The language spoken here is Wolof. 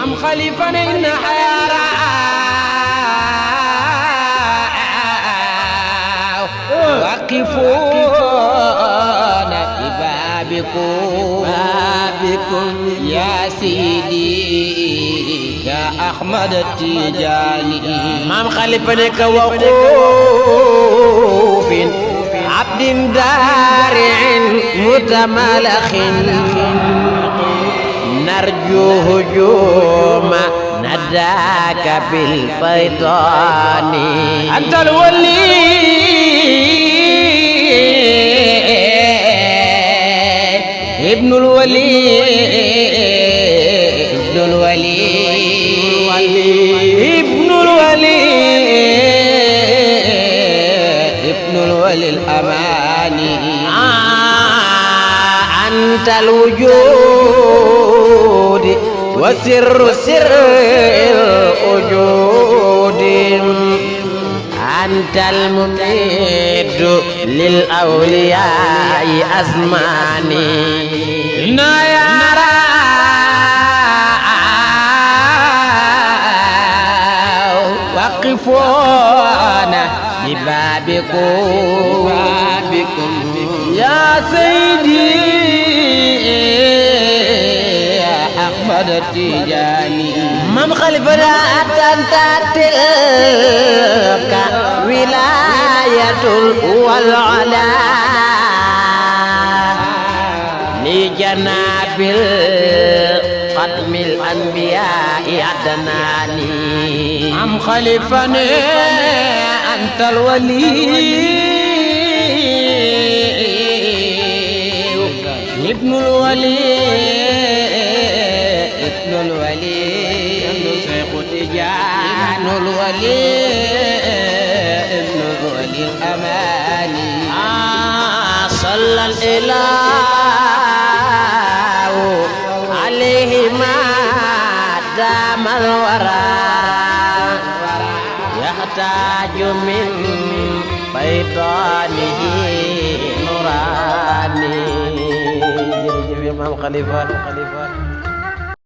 maam Khalifa ne inna xayaara waqifuuna bi baabikum yaa sidi yaa Ahmad Tijaani maam Khalifa ne ka waqufin abdin daari'in mutamalakhin narju hujuma nadaka bil faydaani antal wali ibnul wali ibnul wali ibnul wali ibnul wali al-amaani antal wujudi wa sirru sirril wujudi antal mumiddu lil awliyaa'i asmaani na yara waqifuuna bi baabikum yaa sayyidi yaa Ahmad Tijaani maam Khalifa daa tilka wilaayatul wal ulaa li janaabil xatmil anbiyaa'i adnaani maam Khalifa ne antal wali ibnul wali ibnul wali Seexu Tijaanul wali ibnul wali al-amaani sallal ilaahu alayhi ma daamal waraa yaxtaaju min faydaanihi nuraani jërëjëf maam Khalifa